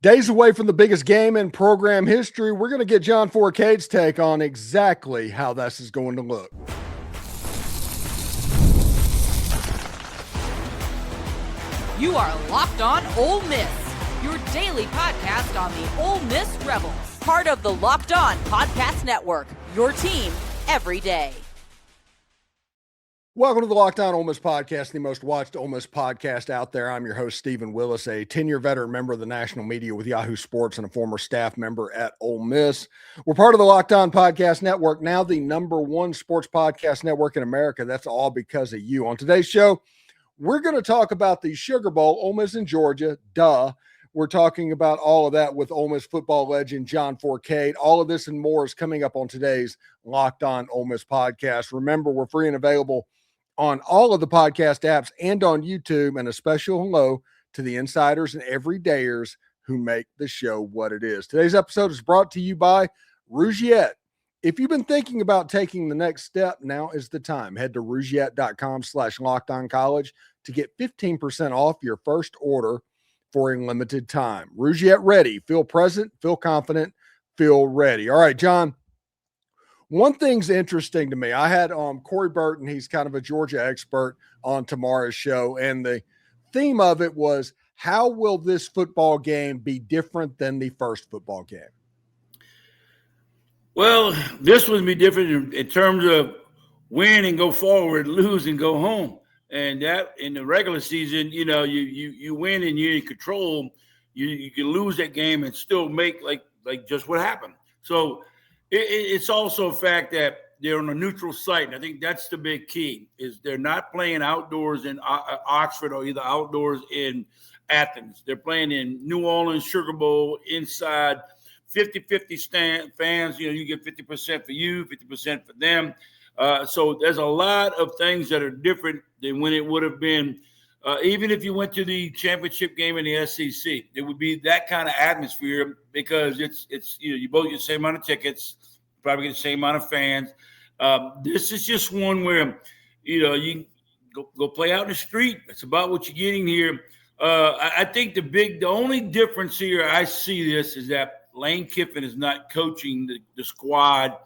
Days away from the biggest game in program history, we're going to get John Fourcade's take on exactly how this is going to look. You are Locked On Ole Miss, your daily podcast on the Ole Miss Rebels. Part of the Locked On Podcast Network, your team every day. Welcome to the Locked On Ole Miss podcast, the most watched Ole Miss podcast out there. I'm your host, Stephen Willis, a 10-year veteran member of the national media with Yahoo Sports and a former staff member at Ole Miss. We're part of the Locked On Podcast Network, now the #1 sports podcast network in America. That's all because of you. On today's show, we're going to talk about the Sugar Bowl, Ole Miss and Georgia, duh. We're talking about all of that with Ole Miss football legend John Fourcade. All of this and more is coming up on today's Locked On Ole Miss podcast. Remember, we're free and available on all of the podcast apps and on YouTube, and a special hello to the insiders and everydayers who make the show what it is. Today's episode is brought to you by Rougiette. If you've been thinking about taking the next step, now is the time. Head to rougiette.com/lockedoncollege to get 15% off your first order for a limited time. Rougiette ready. Feel present, feel confident, feel ready. All right, John. One thing's interesting to me. I had Corey Burton, he's kind of a Georgia expert, on tomorrow's show, and the theme of it was, how will this football game be different than the first football game? Well, this would be different in terms of win and go forward, lose and go home. And that in the regular season, you know, you win and you're in control. You can lose that game and still make like just what happened. So it's also a fact that they're on a neutral site, and I think that's the big key, is they're not playing outdoors in Oxford or either outdoors in Athens. They're playing in New Orleans, Sugar Bowl, inside 50-50 fans. You know, you get 50% for you, 50% for them. So there's a lot of things that are different than when it would have been, even if you went to the championship game in the SEC. It would be that kind of atmosphere because it's you know, you both get the same amount of tickets, probably get the same amount of fans. This is just one where, you know, you go play out in the street. It's about what you're getting here. I think the only difference here I see this is that Lane Kiffin is not coaching the squad.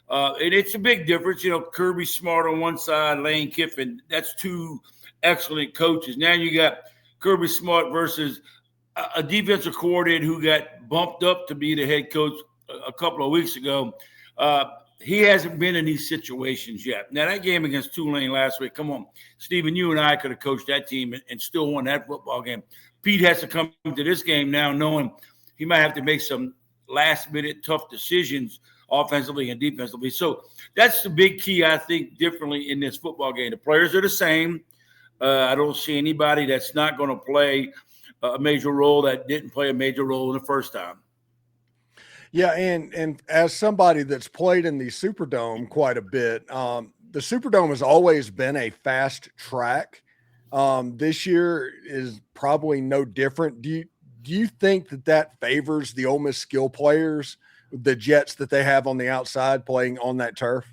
And it's a big difference. You know, Kirby Smart on one side, Lane Kiffin. That's two excellent coaches. Now you got Kirby Smart versus a defensive coordinator who got bumped up to be the head coach a couple of weeks ago. He hasn't been in these situations yet. Now, that game against Tulane last week, come on, Stephen, you and I could have coached that team and still won that football game. Pete has to come to this game now knowing he might have to make some last-minute tough decisions offensively and defensively. So that's the big key, I think, differently in this football game. The players are the same. I don't see anybody that's not going to play a major role that didn't play a major role in the first time. Yeah, and as somebody that's played in the Superdome quite a bit, the Superdome has always been a fast track. This year is probably no different. Do you think that favors the Ole Miss skill players, the Jets that they have on the outside playing on that turf?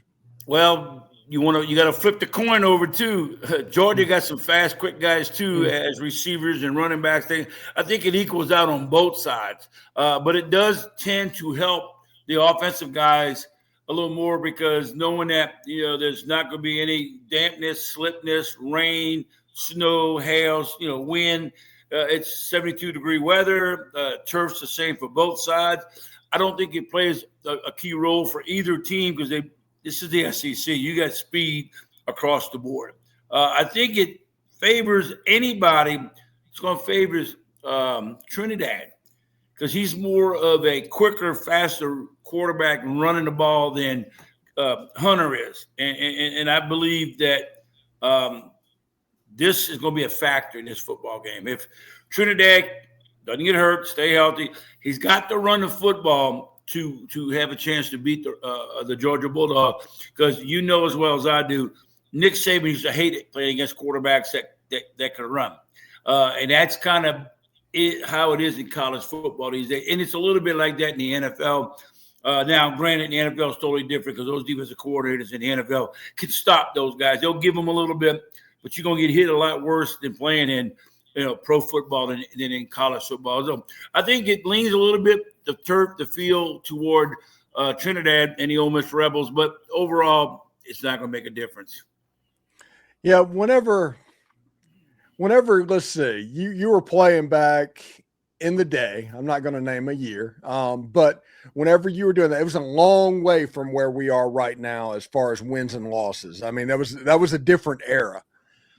Well, you got to flip the coin over too. Georgia got some fast, quick guys too as receivers and running backs. I think it equals out on both sides, but it does tend to help the offensive guys a little more because knowing that, you know, there's not going to be any dampness, slipness, rain, snow, hail, you know, wind. It's 72-degree weather. Turf's the same for both sides. I don't think it plays a key role for either team because this is the SEC. You got speed across the board. I think it favors anybody. It's going to favor Trinidad because he's more of a quicker, faster quarterback running the ball than Hunter is. And I believe that this is going to be a factor in this football game. If Trinidad doesn't get hurt, stay healthy, he's got to run the football to have a chance to beat the Georgia Bulldogs because you know as well as I do, Nick Saban used to hate it playing against quarterbacks that could run. And that's kind of how it is in college football these days. And it's a little bit like that in the NFL. Now, granted, the NFL is totally different because those defensive coordinators in the NFL can stop those guys. They'll give them a little bit, but you're going to get hit a lot worse than playing in pro football than in college football. So I think it leans a little bit the turf, the field toward Trinidad and the Ole Miss Rebels, but overall, it's not going to make a difference. Yeah, whenever let's see, you were playing back in the day, I'm not going to name a year, but whenever you were doing that, it was a long way from where we are right now as far as wins and losses. I mean, that was a different era.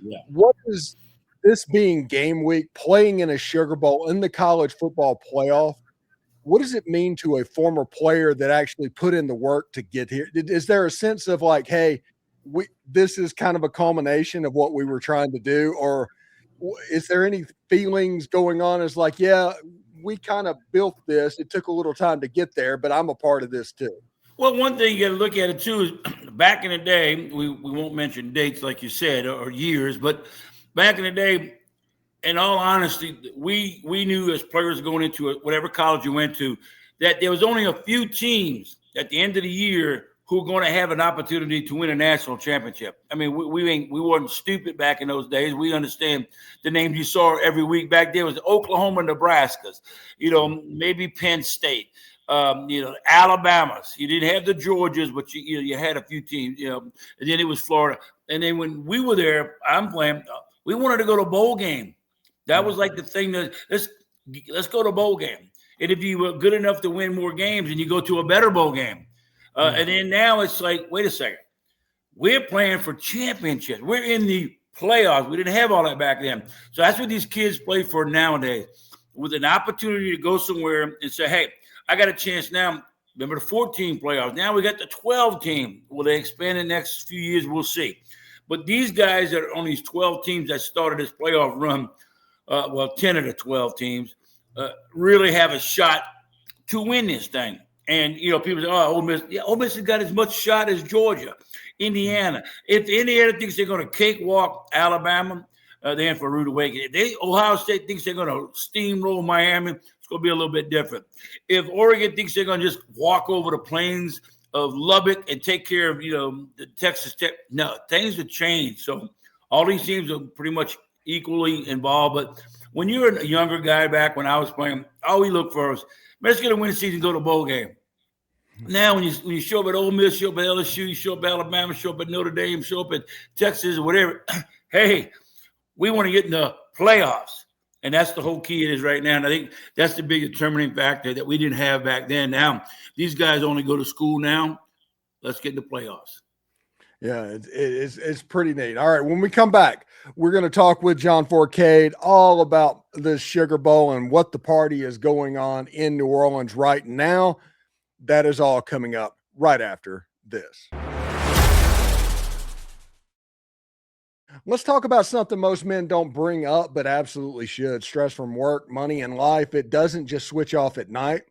Yeah. What is this being game week, playing in a Sugar Bowl in the college football playoff? What does it mean to a former player that actually put in the work to get here? Is there a sense of like, hey, this is kind of a culmination of what we were trying to do, or is there any feelings going on as like, yeah, we kind of built this. It took a little time to get there, but I'm a part of this too. Well, one thing you got to look at it too is back in the day, we won't mention dates like you said or years, but back in the day, in all honesty, we knew as players going into whatever college you went to that there was only a few teams at the end of the year who are going to have an opportunity to win a national championship. I mean, we weren't stupid back in those days. We understand the names you saw every week back there was Oklahoma, Nebraska's, maybe Penn State, Alabama's. You didn't have the Georgias, but you had a few teams, and then it was Florida. And then when we were there, I'm playing, we wanted to go to a bowl game. That was like the thing that let's go to a bowl game. And if you were good enough to win more games, and you go to a better bowl game. And then now it's like, wait a second. We're playing for championships. We're in the playoffs. We didn't have all that back then. So that's what these kids play for nowadays, with an opportunity to go somewhere and say, hey, I got a chance now. Remember the 14 playoffs. Now we got the 12 team. Will they expand in the next few years? We'll see. But these guys that are on these 12 teams that started this playoff run, 10 of the 12 teams, really have a shot to win this thing. And, people say, oh, Ole Miss. Yeah, Ole Miss has got as much shot as Georgia, Indiana. If Indiana thinks they're going to cakewalk Alabama, they're in for a rude awakening. If Ohio State thinks they're going to steamroll Miami, it's going to be a little bit different. If Oregon thinks they're going to just walk over the plains of Lubbock and take care of, the Texas Tech, no, things have changed. So all these teams are pretty much equally involved. But when you're a younger guy back when I was playing, all we look for is, let's get a winning season, go to a bowl game. Now, when you show up at Ole Miss, show up at LSU, you show up at Alabama, show up at Notre Dame, show up at Texas or whatever, hey, we want to get in the playoffs. And that's the whole key it is right now. And I think that's the big determining factor that we didn't have back then. Now, these guys only go to school now. Let's get in the playoffs. Yeah, it's pretty neat. All right, when we come back, we're going to talk with John Fourcade all about the Sugar Bowl and what the party is going on in New Orleans right now. That is all coming up right after this. Let's talk about something most men don't bring up, but absolutely should. Stress from work, money, and life. It doesn't just switch off at night.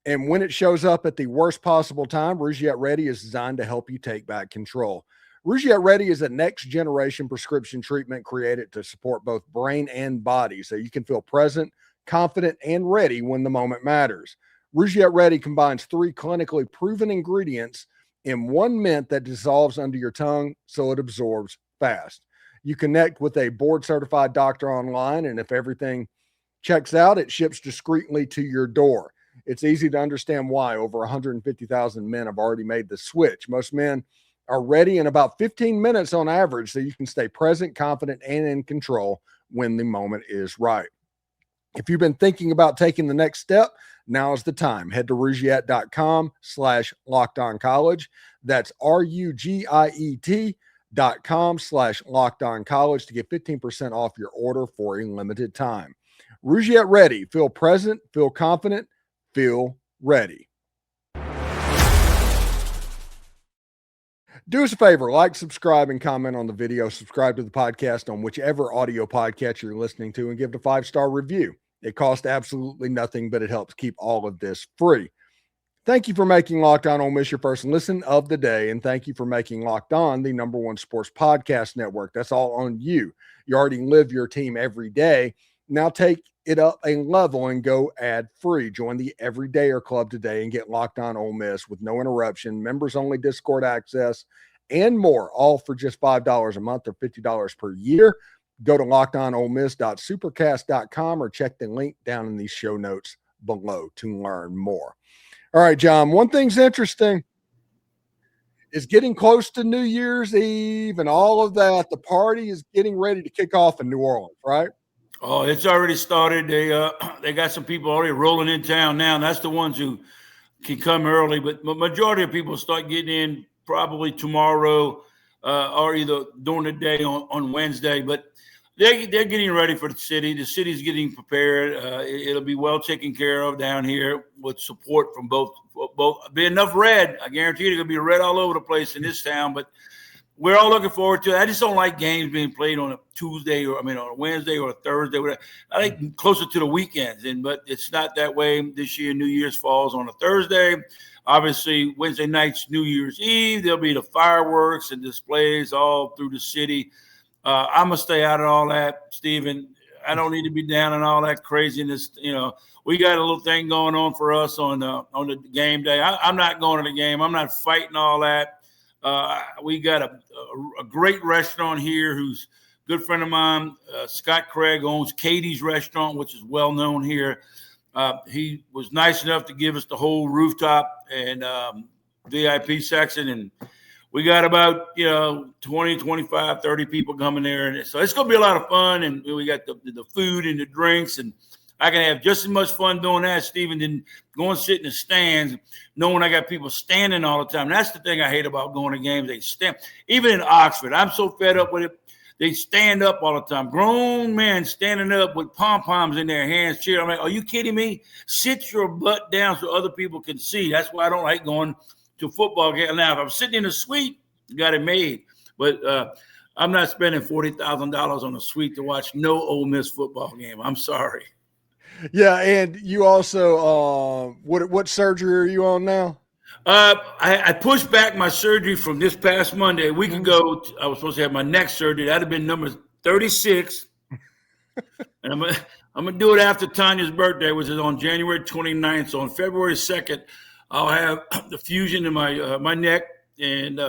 And when it shows up at the worst possible time, Rougiette Ready is designed to help you take back control. Rougiette Ready is a next-generation prescription treatment created to support both brain and body so you can feel present, confident, and ready when the moment matters. Rougiette Ready combines 3 clinically proven ingredients in one mint that dissolves under your tongue so it absorbs fast. You connect with a board-certified doctor online, and if everything checks out, it ships discreetly to your door. It's easy to understand why over 150,000 men have already made the switch. Most men are ready in about 15 minutes on average, so you can stay present, confident, and in control when the moment is right. If you've been thinking about taking the next step, now is the time. Head to Rougiette.com/LockedOnCollege. That's RUGIET.com/LockedOnCollege to get 15% off your order for a limited time. Rougiette Ready. Feel present, feel confident, feel ready. Do us a favor, like, subscribe, and comment on the video. Subscribe to the podcast on whichever audio podcast you're listening to and give it a 5-star review. It costs absolutely nothing, but it helps keep all of this free. Thank you for making Locked On Ole Miss your first listen of the day, and thank you for making Locked On the #1 sports podcast network. That's all on you. You already live your team every day. Now take it up a level and go ad-free. Join the Everydayer Club today and get Locked On Ole Miss with no interruption, members-only Discord access, and more, all for just $5 a month or $50 per year. Go to lockedonolemiss.supercast.com or check the link down in these show notes below to learn more. All right, John, one thing's interesting is getting close to New Year's Eve and all of that. The party is getting ready to kick off in New Orleans, right? Oh, it's already started. They got some people already rolling in town now. And that's the ones who can come early, but majority of people start getting in probably tomorrow or either during the day on Wednesday. But they're getting ready for the city. The city's getting prepared. It'll be well taken care of down here with support from both. Be enough red. I guarantee you, there's gonna be red all over the place in this town. But we're all looking forward to it. I just don't like games being played on a Tuesday on a Wednesday or a Thursday. Whatever. I like closer to the weekends, but it's not that way this year. New Year's falls on a Thursday. Obviously, Wednesday night's New Year's Eve. There'll be the fireworks and displays all through the city. I'm gonna stay out of all that, Steven. I don't need to be down in all that craziness. We got a little thing going on for us on the game day. I'm not going to the game. I'm not fighting all that. We got a great restaurant here who's a good friend of mine. Scott Craig owns Katie's Restaurant, which is well known here. He was nice enough to give us the whole rooftop and VIP section, and we got about 20, 25, 30 people coming there, and so it's going to be a lot of fun. And we got the food and the drinks, and I can have just as much fun doing that, Stephen, than going and sit in the stands, knowing I got people standing all the time. That's the thing I hate about going to games. They stand. Even in Oxford, I'm so fed up with it. They stand up all the time. Grown men standing up with pom-poms in their hands, cheering. I'm like, are you kidding me? Sit your butt down so other people can see. That's why I don't like going to a football game. Now, if I'm sitting in a suite, you got it made. But I'm not spending $40,000 on a suite to watch no Ole Miss football game. I'm sorry. Yeah, and you also, what surgery are you on now? I pushed back my surgery from this past Monday. A week ago, I was supposed to have my neck surgery. That'd have been number 36. And I'm gonna do it after Tanya's birthday, which is on January 29th. So on February 2nd, I'll have the fusion in my neck, and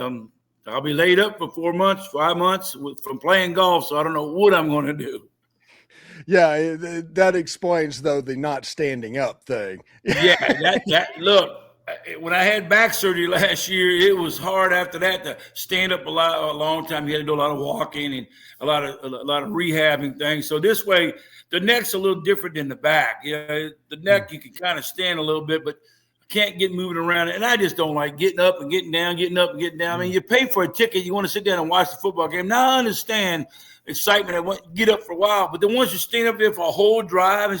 I'll be laid up for 5 months from playing golf. So I don't know what I'm going to do. Yeah, that explains though the not standing up thing. Yeah, that look. When I had back surgery last year, it was hard after that to stand up a long time. You had to do a lot of walking and a lot of rehabbing things. So this way, the neck's a little different than the back. The neck you can kind of stand a little bit, but can't get moving around. And I just don't like getting up and getting down, getting up and getting down. I mean, you pay for a ticket, you want to sit down and watch the football game. Now I understand excitement. I want to get up for a while, but then once you stand up there for a whole drive, and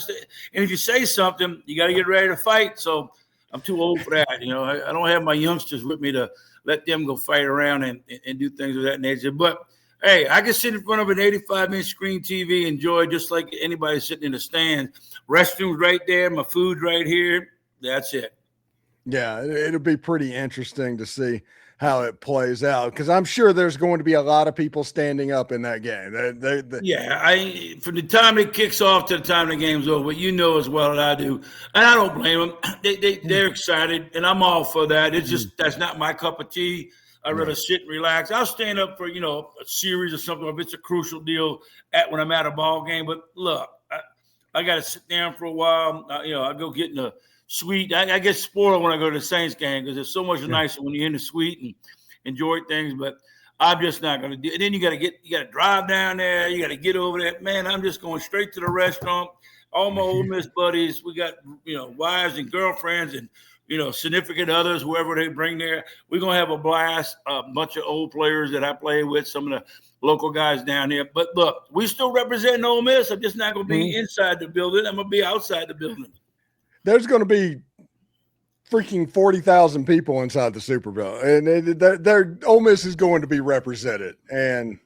if you say something, you got to get ready to fight. So I'm too old for that. I don't have my youngsters with me to let them go fight around and do things of that nature. But hey, I can sit in front of an 85-inch screen TV, enjoy just like anybody sitting in the stands. Restrooms right there, my food right here. That's it. Yeah, it'll be pretty interesting to see how it plays out, because I'm sure there's going to be a lot of people standing up in that game. Yeah, from the time it kicks off to the time the game's over, you know as well as I do, and I don't blame them. They're excited, and I'm all for that. It's just that's not my cup of tea. I'd rather sit and relax. I'll stand up for a series or something if it's a crucial deal when I'm at a ball game. But look, I got to sit down for a while. I go get in the suite. I get spoiled when I go to the Saints game because it's so much nicer when you're in the suite and enjoy things. But I'm just not going to do it. And then you got to drive down there. You got to get over there. Man, I'm just going straight to the restaurant. All my Ole Miss buddies, we got, wives and girlfriends and, significant others, whoever they bring there. We're going to have a blast. A bunch of old players that I play with, some of the local guys down there. But look, we still represent Ole Miss. I'm just not going to be inside the building. I'm going to be outside the building. There's going to be freaking 40,000 people inside the Superdome, and their Ole Miss is going to be represented, and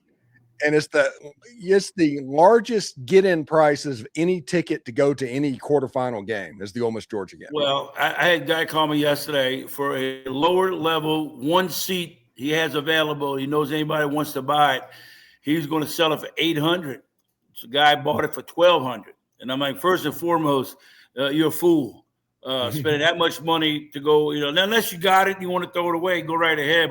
it's the largest get-in prices of any ticket to go to any quarterfinal game is the Ole Miss Georgia game. Well, I had a guy call me yesterday for a lower level one seat he has available. He knows anybody wants to buy it. He's going to sell it for $800. So the guy bought it for $1,200, and I'm like, first and foremost, you're a fool. spending that much money to go, now, unless you got it and you want to throw it away, go right ahead.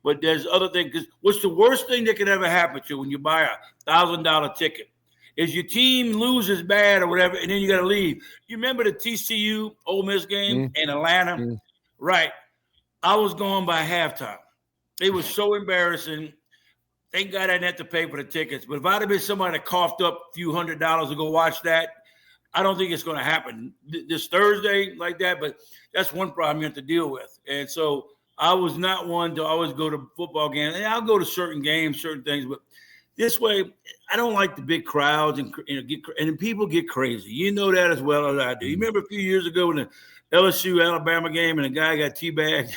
But there's other things. Because what's the worst thing that could ever happen to you when you buy a $1,000 ticket is your team loses bad or whatever, and then you got to leave. You remember the TCU Ole Miss game in Atlanta? Right. I was gone by halftime. It was so embarrassing. Thank God I didn't have to pay for the tickets. But if I'd have been somebody that coughed up a few $100s to go watch that, I don't think it's going to happen this Thursday like that. But that's one problem you have to deal with. And so I was not one to always go to football games. And I'll go to certain games, certain things. But this way, I don't like the big crowds and people get crazy. You know that as well as I do. You remember a few years ago when the LSU Alabama game and a guy got teabagged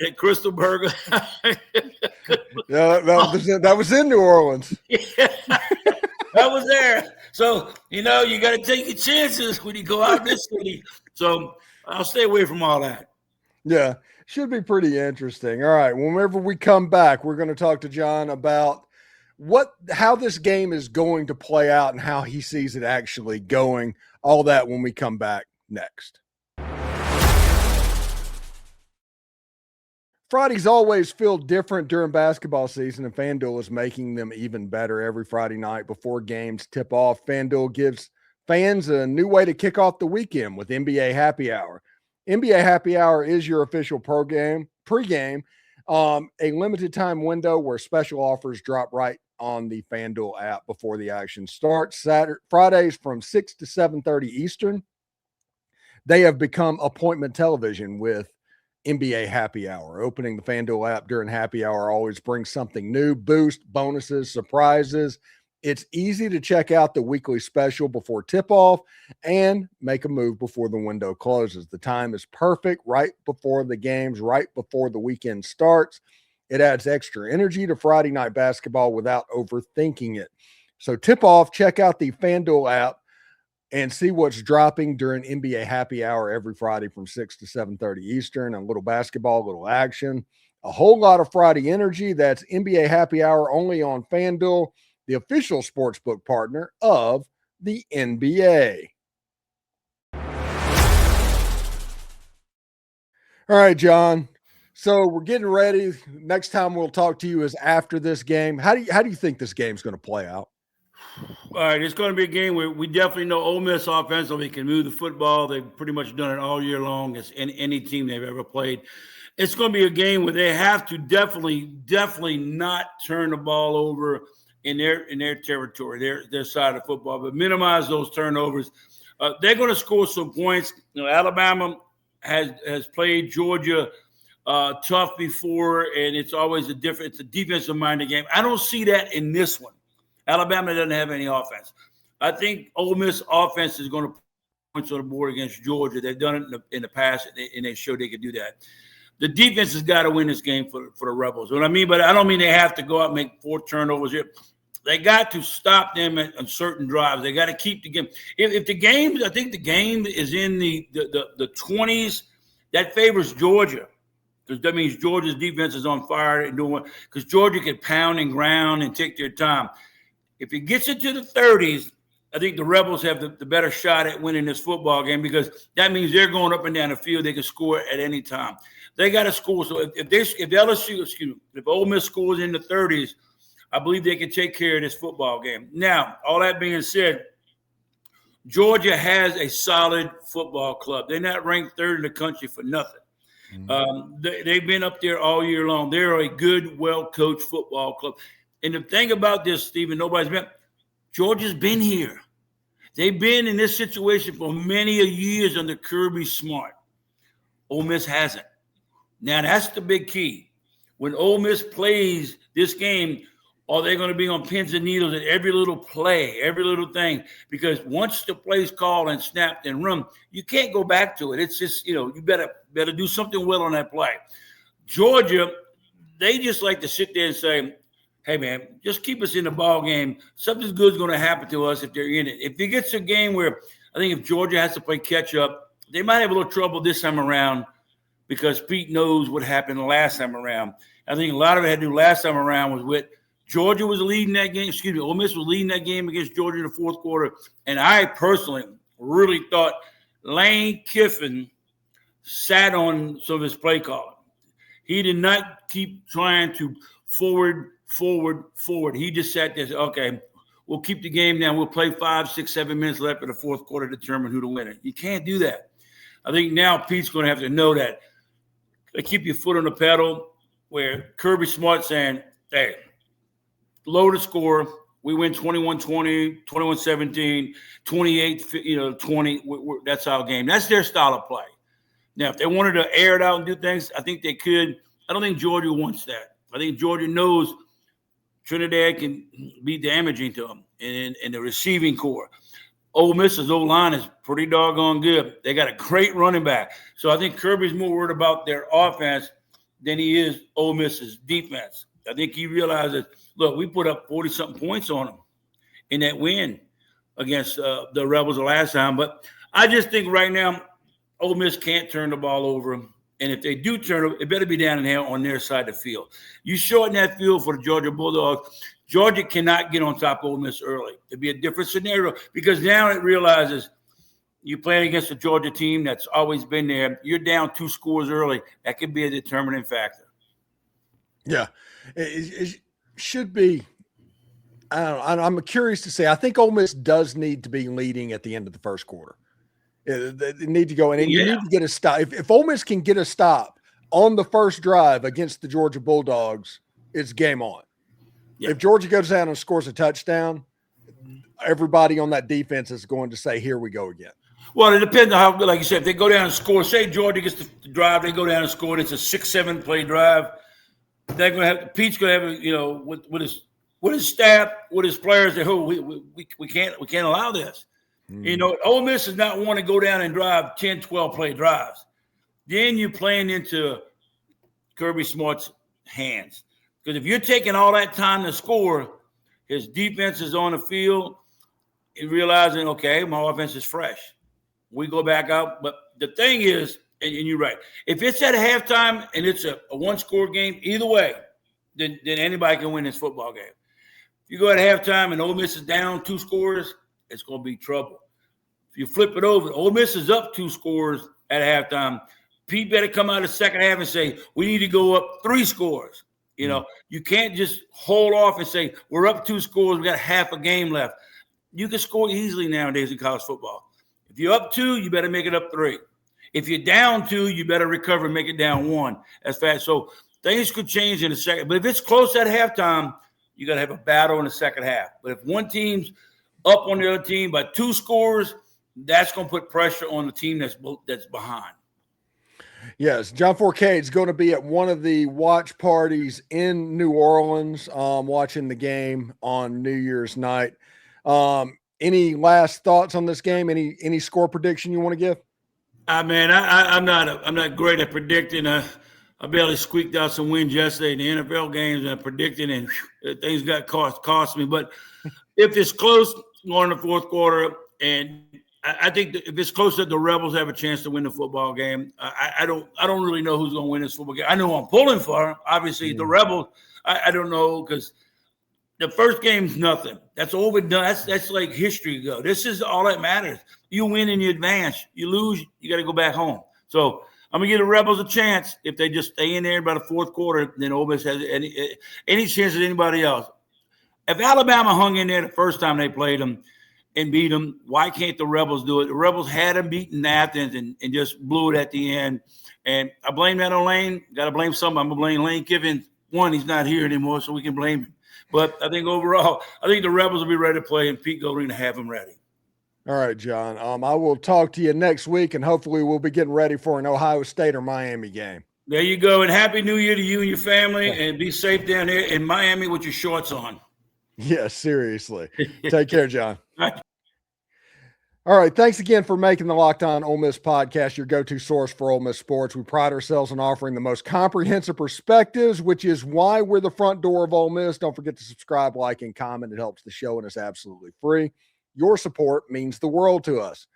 at Crystal Burger. Yeah, that was in New Orleans. Yeah, that was there. So, you got to take your chances when you go out of this city. So I'll stay away from all that. Yeah, should be pretty interesting. All right, whenever we come back, we're going to talk to John about how this game is going to play out and how he sees it actually going. All that when we come back next. Fridays always feel different during basketball season, and FanDuel is making them even better every Friday night before games tip off. FanDuel gives fans a new way to kick off the weekend with NBA Happy Hour. NBA Happy Hour is your official pregame, a limited time window where special offers drop right on the FanDuel app before the action starts. Fridays from 6 to 7:30 Eastern, they have become appointment television with NBA Happy Hour. Opening the FanDuel app during Happy Hour always brings something new, boost, bonuses, surprises. It's easy to check out the weekly special before tip-off and make a move before the window closes. The time is perfect right before the games, right before the weekend starts. It adds extra energy to Friday night basketball without overthinking it. So tip-off, check out the FanDuel app and see what's dropping during NBA Happy Hour every Friday from 6 to 7:30 Eastern. A little basketball, a little action, a whole lot of Friday energy. That's NBA Happy Hour only on FanDuel, the official sportsbook partner of the NBA. All right, John. So we're getting ready. Next time we'll talk to you is after this game. How do you think this game's going to play out? All right, it's going to be a game where we definitely know Ole Miss offensively can move the football. They've pretty much done it all year long as any team they've ever played. It's going to be a game where they have to definitely not turn the ball over in their territory, their side of football, but minimize those turnovers. They're going to score some points. Alabama has played Georgia tough before, and it's always it's a defensive-minded game. I don't see that in this one. Alabama doesn't have any offense. I think Ole Miss offense is going to put points on the board against Georgia. They've done it in the past, and they showed they could do that. The defense has got to win this game for the Rebels. What I mean, but I don't mean they have to go out and make 4 turnovers here. They got to stop them on certain drives. They got to keep the game. If the game, I think the game is in the 20s, that favors Georgia, because that means Georgia's defense is on fire and doing, because Georgia can pound and ground and take their time. If it gets into the 30s, I think the Rebels have the better shot at winning this football game, because that means they're going up and down the field. They can score at any time. They got to score. So if Ole Miss scores in the 30s, I believe they can take care of this football game. Now, all that being said, Georgia has a solid football club. They're not ranked third in the country for nothing. They've been up there all year long. They're a good, well-coached football club. And the thing about this, Stephen, Georgia's been here. They've been in this situation for many years under Kirby Smart. Ole Miss hasn't. Now, that's the big key. When Ole Miss plays this game, are they going to be on pins and needles at every little play, every little thing? Because once the play's called and snapped and run, you can't go back to it. It's just, you better do something well on that play. Georgia, they just like to sit there and say, hey, man, just keep us in the ball game. Something good's going to happen to us if they're in it. If it gets to a game where I think if Georgia has to play catch-up, they might have a little trouble this time around, because Pete knows what happened the last time around. I think a lot of it had to do last time around was with Georgia was leading that game. Ole Miss was leading that game against Georgia in the fourth quarter. And I personally really thought Lane Kiffin sat on some of his play calling. He did not keep trying to forward. He just sat there and said, okay, we'll keep the game down. We'll play 5, 6, 7 minutes left in the fourth quarter to determine who the winner. You can't do that. I think now Pete's going to have to know that. Keep your foot on the pedal, where Kirby Smart saying, hey, lower the score. We win 21-20, 21-17, 28-20. That's our game. That's their style of play. Now, if they wanted to air it out and do things, I think they could. I don't think Georgia wants that. I think Georgia knows Trinidad can be damaging to them in the receiving core. Ole Miss's O-line is pretty doggone good. They got a great running back. So I think Kirby's more worried about their offense than he is Ole Miss's defense. I think he realizes, look, we put up 40-something points on them in that win against the Rebels the last time. But I just think right now Ole Miss can't turn the ball over. And if they do turn it, it better be down in here on their side of the field. You shorten that field for the Georgia Bulldogs. Georgia cannot get on top of Ole Miss early. It'd be a different scenario because now it realizes you're playing against a Georgia team that's always been there. You're down 2 scores early. That could be a determining factor. Yeah, it should be. I don't know. I'm curious to say. I think Ole Miss does need to be leading at the end of the first quarter. They need to go in, and you need to get a stop. If Ole Miss can get a stop on the first drive against the Georgia Bulldogs, it's game on. Yeah. If Georgia goes down and scores a touchdown, everybody on that defense is going to say, here we go again. Well, it depends on how good, like you said, if they go down and score, say Georgia gets the drive, they go down and score, it's a 6-7 play drive. They're going to have, Pete's going to have, with his staff, with his players, we can't allow this. Ole Miss does not want to go down and drive 10, 12 play drives. Then you're playing into Kirby Smart's hands. Because if you're taking all that time to score, his defense is on the field and realizing, okay, my offense is fresh. We go back out. But the thing is, and you're right, if it's at halftime and it's a one-score game, either way, then anybody can win this football game. If you go at halftime and Ole Miss is down 2 scores, it's going to be trouble. If you flip it over, Ole Miss is up 2 scores at halftime. Pete better come out of the second half and say, we need to go up 3 scores. You can't just hold off and say, we're up 2 scores, we got half a game left. You can score easily nowadays in college football. If you're up 2, you better make it up 3. If you're down 2, you better recover and make it down 1 as fast. So things could change in a second. But if it's close at halftime, you got to have a battle in the second half. But if one team's up on the other team by 2 scores, that's going to put pressure on the team that's behind. Yes, John Fourcade is going to be at one of the watch parties in New Orleans, watching the game on New Year's night. Any last thoughts on this game? Any score prediction you want to give? I'm not great at predicting. I barely squeaked out some wins yesterday in the NFL games and predicting, and things got cost me. But if it's close going in the fourth quarter, and I think that if it's close, that the Rebels have a chance to win the football game. I don't really know who's going to win this football game. I know who I'm pulling for. Obviously, the Rebels. I don't know because the first game's nothing. That's overdone. That's like history ago. This is all that matters. You win and you advance. You lose, you got to go back home. So I'm going to give the Rebels a chance. If they just stay in there by the fourth quarter, then Ole Miss has any chance as anybody else. If Alabama hung in there the first time they played them and beat them, why can't the Rebels do it? The Rebels had them beaten Athens and just blew it at the end. And I blame that on Lane. Got to blame somebody. I'm going to blame Lane Kiffin. One, he's not here anymore, so we can blame him. But I think overall, I think the Rebels will be ready to play, and Pete Golding to have them ready. All right, John. I will talk to you next week, and hopefully we'll be getting ready for an Ohio State or Miami game. There you go, and Happy New Year to you and your family, and be safe down there in Miami with your shorts on. Yeah, seriously. Take care, John. All right, thanks again for making the Locked On Ole Miss podcast your go-to source for Ole Miss sports. We pride ourselves on offering the most comprehensive perspectives, which is why we're the front door of Ole Miss. Don't forget to subscribe, like, and comment. It helps the show, and it's absolutely free. Your support means the world to us.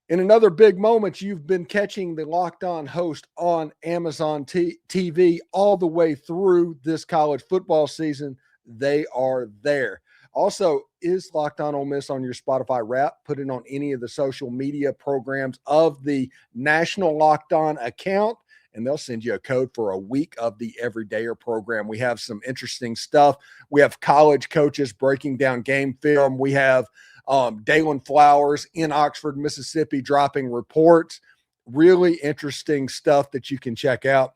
In another big moment, you've been catching the Locked On host on Amazon TV all the way through this college football season. They are there. Also, is Locked On Ole Miss on your Spotify Wrap? Put it on any of the social media programs of the National Locked On account, and they'll send you a code for a week of the Everydayer program. We have some interesting stuff. We have college coaches breaking down game film. We have Dalen Flowers in Oxford, Mississippi, dropping reports. Really interesting stuff that you can check out.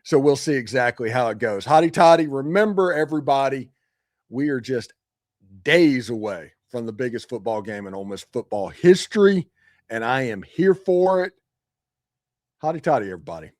So we'll see exactly how it goes. Hotty toddy, remember everybody, we are just days away from the biggest football game in Ole Miss football history, and I am here for it. Hotty toddy, everybody.